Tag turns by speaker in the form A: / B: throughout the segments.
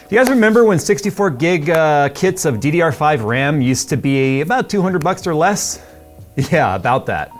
A: Do you guys remember when 64 gig kits of DDR5 RAM used to be about 200 bucks or less? Yeah, about that.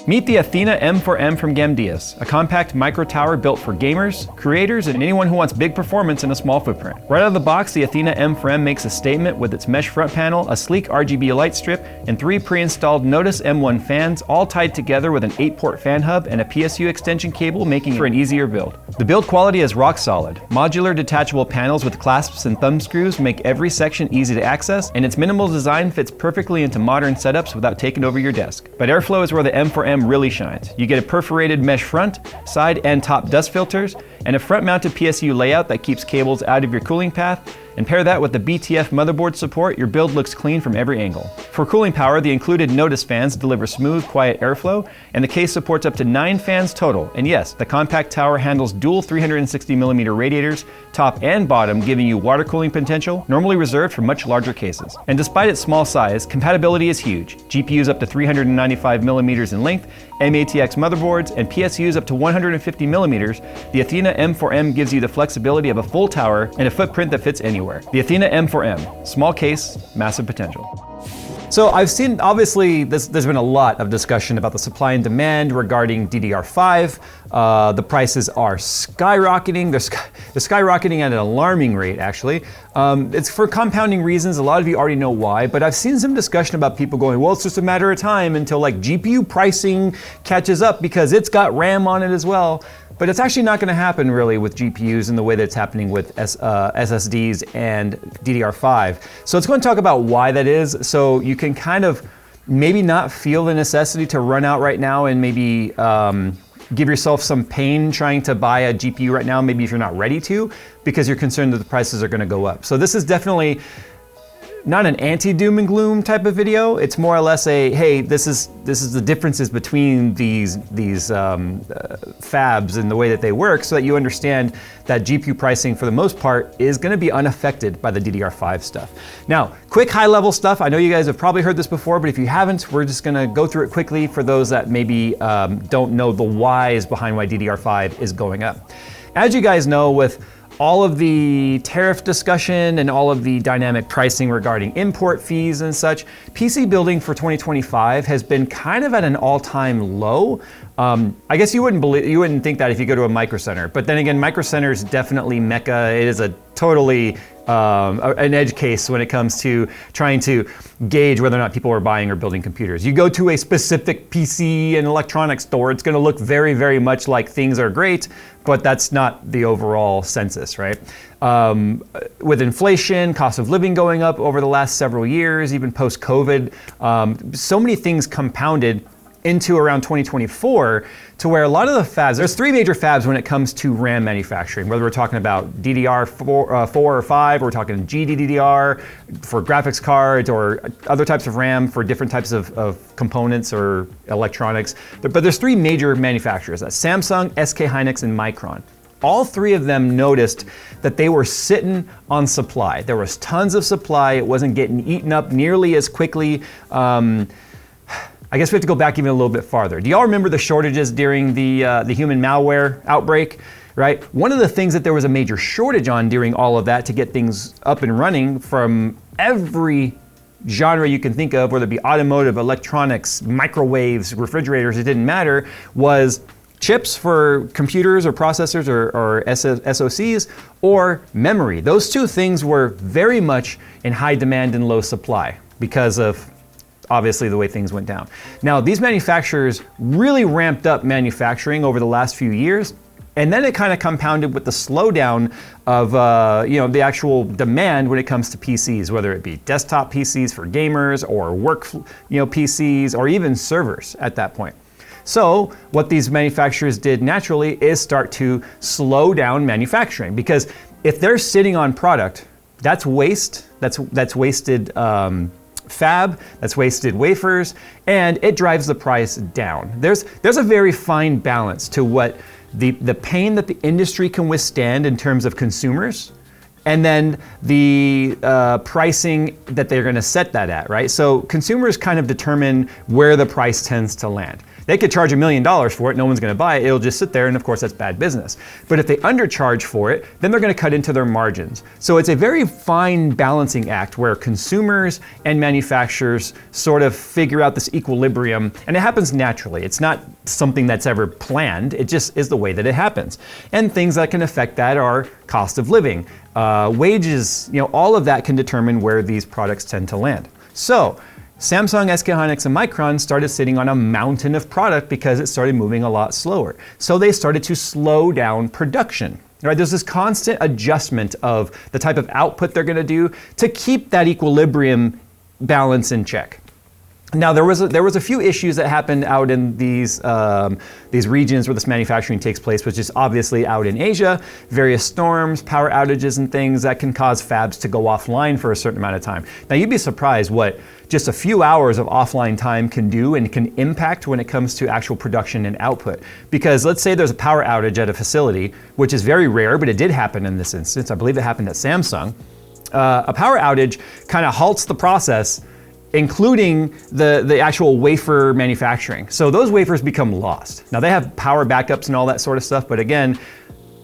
A: Meet the Athena M4M from Gamdias, a compact micro tower built for gamers, creators, and anyone who wants big performance in a small footprint. Right out of the box, the Athena M4M makes a statement with its mesh front panel, a sleek RGB light strip, and 3 pre-installed Notice M1 fans, all tied together with an 8-port fan hub and a PSU extension cable, making it for an easier build. The build quality is rock solid. Modular detachable panels with clasps and thumb screws make every section easy to access, and its minimal design fits perfectly into modern setups without taking over your desk. But airflow is where the M4M really shines. You get a perforated mesh front, side, and top dust filters, and a front-mounted PSU layout that keeps cables out of your cooling path, and pair that with the BTF motherboard support, your build looks clean from every angle. For cooling power, the included Notice fans deliver smooth, quiet airflow, and the case supports up to 9 fans total. And yes, the compact tower handles dual 360mm radiators, top and bottom, giving you water cooling potential, normally reserved for much larger cases. And despite its small size, compatibility is huge. GPUs up to 395mm in length, MATX motherboards, and PSUs up to 150mm, the Athena M4M gives you the flexibility of a full tower and a footprint that fits anywhere. The Athena M4M, small case, massive potential. So I've seen, obviously, there's been a lot of discussion about the supply and demand regarding DDR5. The prices are skyrocketing. They're skyrocketing at an alarming rate, actually. It's for compounding reasons. A lot of you already know why, but I've seen some discussion about people going, well, it's just a matter of time until like GPU pricing catches up because it's got RAM on it as well. But it's actually not going to happen really with GPUs in the way that it's happening with SSDs and DDR5. So it's going to talk about why that is, so you can kind of maybe not feel the necessity to run out right now and maybe give yourself some pain trying to buy a GPU right now, maybe if you're not ready to, because you're concerned that the prices are going to go up. So this is definitely not an anti-doom and gloom type of video. It's more or less a, hey, this is the differences between these fabs and the way that they work, so that you understand that GPU pricing for the most part is going to be unaffected by the DDR5 stuff. Now, quick high-level stuff. I know you guys have probably heard this before, but if you haven't, we're just going to go through it quickly for those that maybe don't know the whys behind why DDR5 is going up. As you guys know, with all of the tariff discussion and all of the dynamic pricing regarding import fees and such, PC building for 2025 has been kind of at an all-time low. I guess you wouldn't think that if you go to a Micro Center, but then again, Micro Center is definitely mecca. It is a totally an edge case when it comes to trying to gauge whether or not people are buying or building computers. You go to a specific PC and electronics store, it's going to look very, very much like things are great, but that's not the overall census, right? With inflation, cost of living going up over the last several years, even post-COVID, so many things compounded into around 2024 to where a lot of the fabs, there's 3 major fabs when it comes to RAM manufacturing, whether we're talking about DDR4 or 5, or we're talking GDDR for graphics cards or other types of RAM for different types of components or electronics. But there's 3 major manufacturers, that's Samsung, SK Hynix, and Micron. All 3 of them noticed that they were sitting on supply. There was tons of supply. It wasn't getting eaten up nearly as quickly. I guess we have to go back even a little bit farther. Do y'all remember the shortages during the human malware outbreak, right? One of the things that there was a major shortage on during all of that to get things up and running from every genre you can think of, whether it be automotive, electronics, microwaves, refrigerators, it didn't matter, was chips for computers or processors or SoCs, or memory. Those 2 things were very much in high demand and low supply because of obviously the way things went down. Now, these manufacturers really ramped up manufacturing over the last few years, and then it kind of compounded with the slowdown of the actual demand when it comes to PCs, whether it be desktop PCs for gamers or work PCs or even servers at that point. So what these manufacturers did naturally is start to slow down manufacturing, because if they're sitting on product, that's waste, that's wasted fab, that's wasted wafers, and it drives the price down. There's a very fine balance to what the pain that the industry can withstand in terms of consumers, and then the pricing that they're going to set that at, right? So consumers kind of determine where the price tends to land. They could charge $1 million for it, no one's gonna buy it, it'll just sit there, and of course that's bad business. But if they undercharge for it, then they're gonna cut into their margins. So it's a very fine balancing act where consumers and manufacturers sort of figure out this equilibrium, and it happens naturally. It's not something that's ever planned, it just is the way that it happens. And things that can affect that are cost of living, wages, all of that can determine where these products tend to land. So Samsung, SK Hynix, and Micron started sitting on a mountain of product because it started moving a lot slower. So they started to slow down production. Right? There's this constant adjustment of the type of output they're going to do to keep that equilibrium balance in check. Now there was a few issues that happened out in these regions where this manufacturing takes place, which is obviously out in Asia. Various storms, power outages, and things that can cause fabs to go offline for a certain amount of time. Now you'd be surprised what just a few hours of offline time can do and can impact when it comes to actual production and output. Because let's say there's a power outage at a facility, which is very rare, but it did happen in this instance. I believe it happened at Samsung. A power outage kind of halts the process, including the actual wafer manufacturing. So those wafers become lost. Now they have power backups and all that sort of stuff, but again,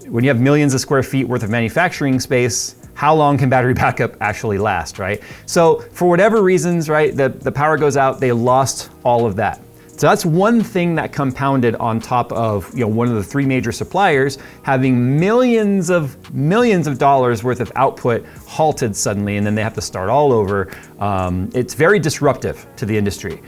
A: when you have millions of square feet worth of manufacturing space, how long can battery backup actually last, right? So for whatever reasons, right, the power goes out, they lost all of that. So that's one thing that compounded on top of one of the three major suppliers having millions of dollars worth of output halted suddenly, and then they have to start all over. It's very disruptive to the industry.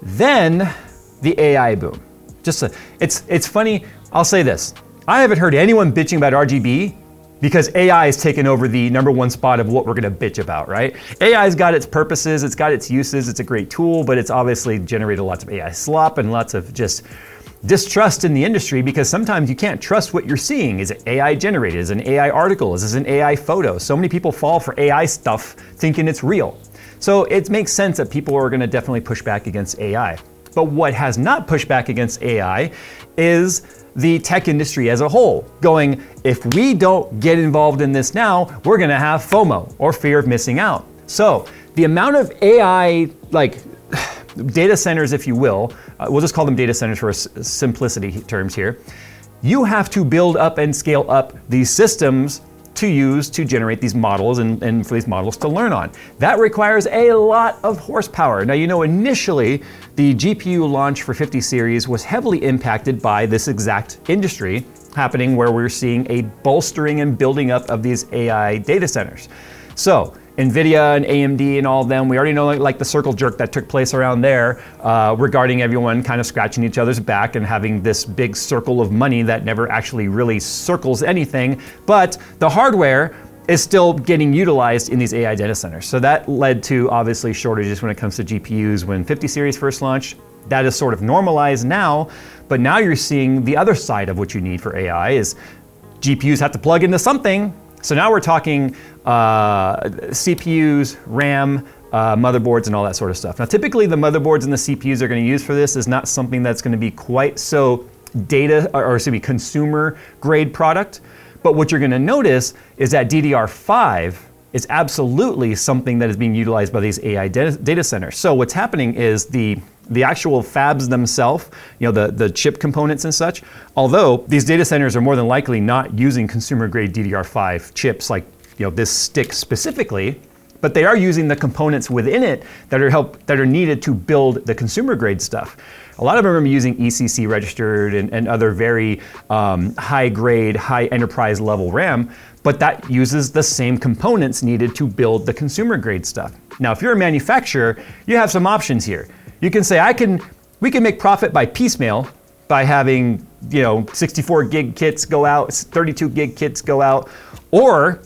A: Then the AI boom. It's funny, I'll say this. I haven't heard anyone bitching about RGB because AI has taken over the #1 spot of what we're gonna bitch about, right? AI's got its purposes, it's got its uses, it's a great tool, but it's obviously generated lots of AI slop and lots of just distrust in the industry because sometimes you can't trust what you're seeing. Is it AI generated? Is it an AI article? Is this an AI photo? So many people fall for AI stuff thinking it's real. So it makes sense that people are gonna definitely push back against AI. But what has not pushed back against AI is the tech industry as a whole, going, if we don't get involved in this now, we're gonna have FOMO, or fear of missing out. So the amount of AI, data centers, if you will, we'll just call them data centers for simplicity terms here, you have to build up and scale up these systems to use to generate these models and for these models to learn on. That requires a lot of horsepower. Now, initially, the GPU launch for 50 series was heavily impacted by this exact industry happening where we're seeing a bolstering and building up of these AI data centers. So NVIDIA and AMD and all of them, we already know the circle jerk that took place around there regarding everyone kind of scratching each other's back and having this big circle of money that never actually really circles anything, but the hardware is still getting utilized in these AI data centers. So that led to obviously shortages when it comes to GPUs when 50 series first launched. That is sort of normalized now, but now you're seeing the other side of what you need for AI is GPUs have to plug into something. So now we're talking CPUs, RAM, motherboards, and all that sort of stuff. Now, typically the motherboards and the CPUs are going to use for this is not something that's going to be quite so consumer grade product. But what you're going to notice is that DDR5 is absolutely something that is being utilized by these AI data centers. So what's happening is the actual fabs themselves, the chip components and such, although these data centers are more than likely not using consumer grade DDR5 chips like this stick specifically, but they are using the components within it that are needed to build the consumer grade stuff. A lot of them are using ECC registered and other very high grade, high enterprise level RAM, but that uses the same components needed to build the consumer grade stuff. Now, if you're a manufacturer, you have some options here. You can say, we can make profit by piecemeal by having 64 gig kits go out, 32 gig kits go out, or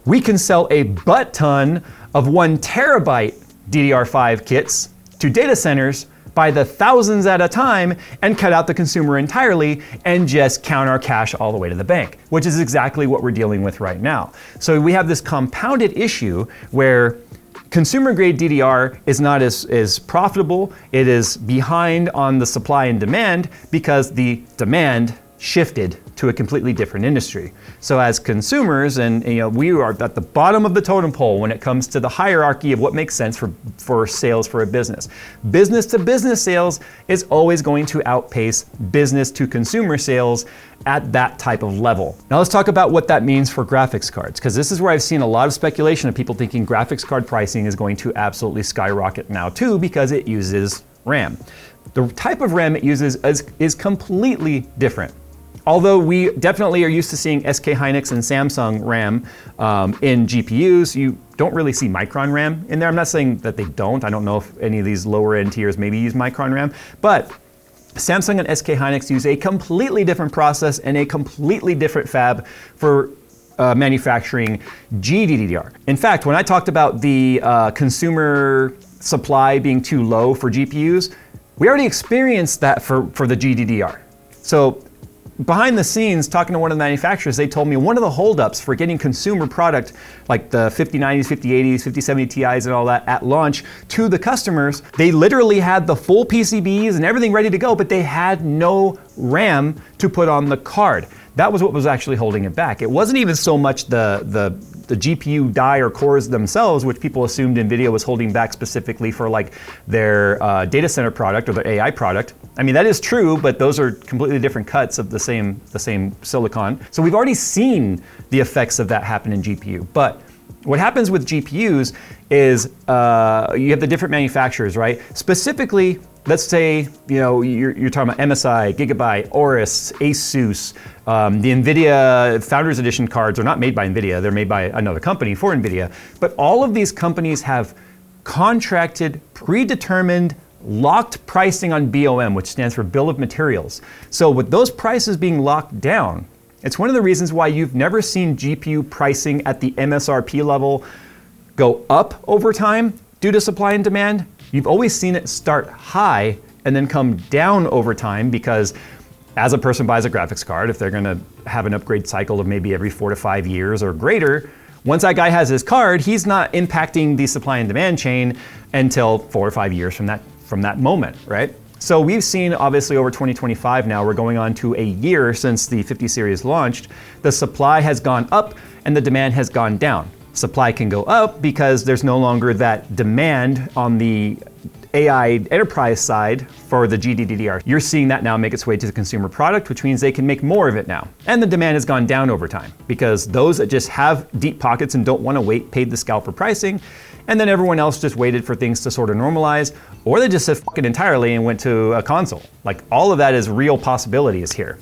A: we can sell a butt ton of 1 terabyte DDR5 kits to data centers by the thousands at a time and cut out the consumer entirely and just count our cash all the way to the bank, which is exactly what we're dealing with right now. So we have this compounded issue where consumer grade DDR is not as profitable. It is behind on the supply and demand because the demand shifted to a completely different industry. So as consumers, and we are at the bottom of the totem pole when it comes to the hierarchy of what makes sense for sales for a business. Business to business sales is always going to outpace business to consumer sales at that type of level. Now let's talk about what that means for graphics cards, because this is where I've seen a lot of speculation of people thinking graphics card pricing is going to absolutely skyrocket now too, because it uses RAM. The type of RAM it uses is completely different. Although we definitely are used to seeing SK Hynix and Samsung RAM in GPUs, you don't really see Micron RAM in there. I'm not saying that they don't. I don't know if any of these lower end tiers maybe use Micron RAM, but Samsung and SK Hynix use a completely different process and a completely different fab for manufacturing GDDR. In fact, when I talked about the consumer supply being too low for GPUs, we already experienced that for the GDDR. So behind the scenes, talking to one of the manufacturers, they told me one of the holdups for getting consumer product like the 5090s, 5080s, 5070 Ti's and all that at launch to the customers, they literally had the full PCBs and everything ready to go, but they had no RAM to put on the card. That was what was actually holding it back. It wasn't even so much the GPU die or cores themselves, which people assumed NVIDIA was holding back specifically for like their data center product or their AI product. I mean, that is true, but those are completely different cuts of the same silicon. So we've already seen the effects of that happen in GPU. But what happens with GPUs is you have the different manufacturers, right? Specifically, let's say you're talking about MSI, Gigabyte, Aorus, Asus. The NVIDIA Founders Edition cards are not made by NVIDIA, they're made by another company for NVIDIA. But all of these companies have contracted, predetermined, locked pricing on BOM, which stands for Bill of Materials. So with those prices being locked down, it's one of the reasons why you've never seen GPU pricing at the MSRP level go up over time due to supply and demand. You've always seen it start high and then come down over time, because as a person buys a graphics card, if they're gonna have an upgrade cycle of maybe every 4 to 5 years or greater, once that guy has his card, he's not impacting the supply and demand chain until 4 or 5 years from that moment, right? So we've seen, obviously, over 2025 now, we're going on to a year since the 50 series launched, the supply has gone up and the demand has gone down. Supply can go up because there's no longer that demand on the AI enterprise side for the GDDR. You're seeing that now make its way to the consumer product, which means they can make more of it now. And the demand has gone down over time because those that just have deep pockets and don't want to wait paid the scalper pricing, and then everyone else just waited for things to sort of normalize, or they just said fuck it entirely and went to a console. Like, all of that is real possibilities here.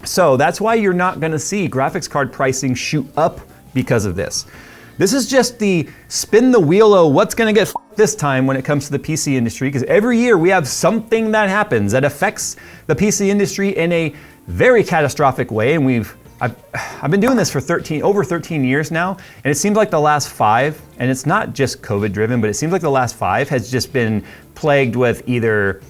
A: So that's why you're not going to see graphics card pricing shoot up because of this. This is just the spin the wheel of what's going to get this time when it comes to the PC industry, because every year we have something that happens that affects the PC industry in a very catastrophic way. And I've been doing this for over 13 years now, and it seems like the last 5, and it's not just COVID driven, but it seems like the last 5 has just been plagued with either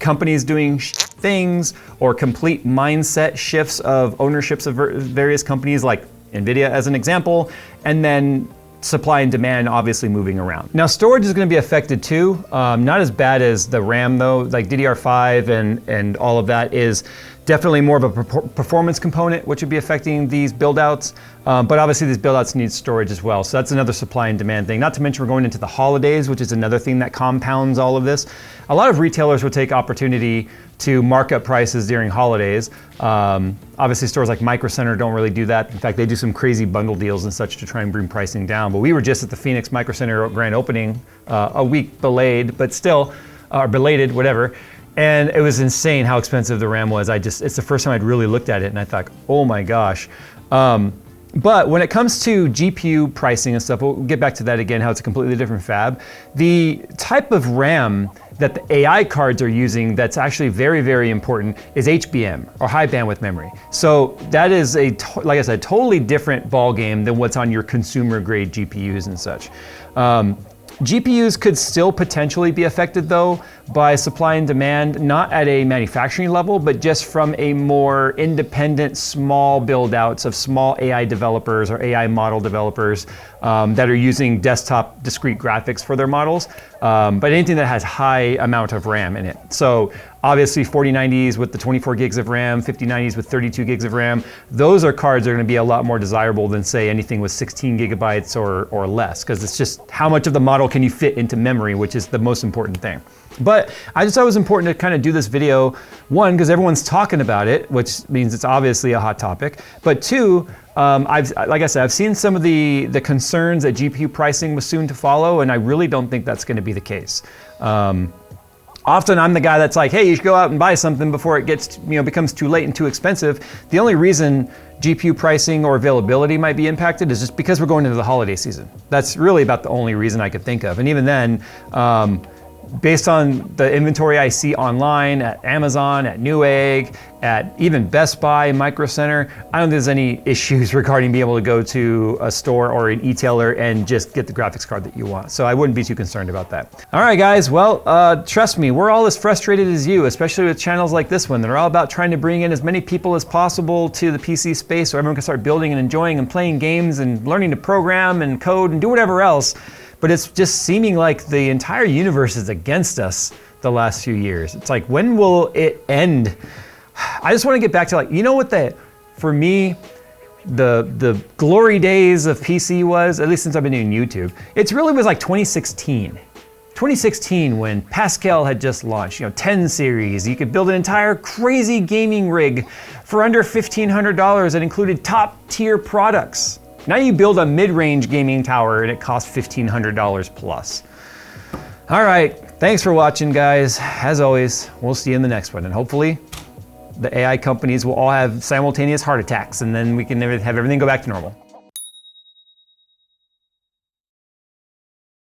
A: companies doing things or complete mindset shifts of ownerships of various companies, like NVIDIA as an example, and then supply and demand obviously moving around. Now, storage is going to be affected too. Not as bad as the RAM though, like DDR5 and all of that is definitely more of a performance component, which would be affecting these build-outs. But obviously these build-outs need storage as well. So that's another supply and demand thing. Not to mention we're going into the holidays, which is another thing that compounds all of this. A lot of retailers will take opportunity to mark up prices during holidays. Obviously stores like Micro Center don't really do that. In fact, they do some crazy bundle deals and such to try and bring pricing down. But we were just at the Phoenix Micro Center grand opening, a week delayed, but still, or belated, whatever. And it was insane how expensive the RAM was. It's the first time I'd really looked at it and I thought, oh my gosh. But when it comes to GPU pricing and stuff, we'll get back to that again, how it's a completely different fab. The type of RAM that the AI cards are using that's actually very, very important is HBM, or high bandwidth memory. So that is like I said, totally different ball game than what's on your consumer grade GPUs and such. GPUs could still potentially be affected though by supply and demand, not at a manufacturing level, but just from a more independent small build outs of small AI developers or AI model developers that are using desktop discrete graphics for their models, but anything that has high amount of RAM in it. So Obviously 4090s with the 24 gigs of RAM, 5090s with 32 gigs of RAM, those are cards that are going to be a lot more desirable than say anything with 16 gigabytes or less, because it's just how much of the model can you fit into memory, which is the most important thing. But I just thought it was important to kind of do this video, one, because everyone's talking about it, which means it's obviously a hot topic, but two, like I said, I've seen some of the concerns that GPU pricing was soon to follow, and I really don't think that's going to be the case. Often I'm the guy that's like, hey, you should go out and buy something before it gets, becomes too late and too expensive. The only reason GPU pricing or availability might be impacted is just because we're going into the holiday season. That's really about the only reason I could think of. And even then, based on the inventory I see online at Amazon, at Newegg, at even Best Buy, Micro Center, I don't think there's any issues regarding being able to go to a store or an e-tailer and just get the graphics card that you want. So I wouldn't be too concerned about that. All right, guys, well, trust me, we're all as frustrated as you, especially with channels like this one that are all about trying to bring in as many people as possible to the PC space so everyone can start building and enjoying and playing games and learning to program and code and do whatever else. But it's just seeming like the entire universe is against us the last few years. It's like, when will it end? I just want to get back to for me, the glory days of PC was, at least since I've been doing YouTube, it really was like 2016. 2016 when Pascal had just launched, 10 series. You could build an entire crazy gaming rig for under $1,500 that included top tier products. Now you build a mid-range gaming tower and it costs $1,500 plus. All right, thanks for watching, guys. As always, we'll see you in the next one. And hopefully the AI companies will all have simultaneous heart attacks and then we can have everything go back to normal.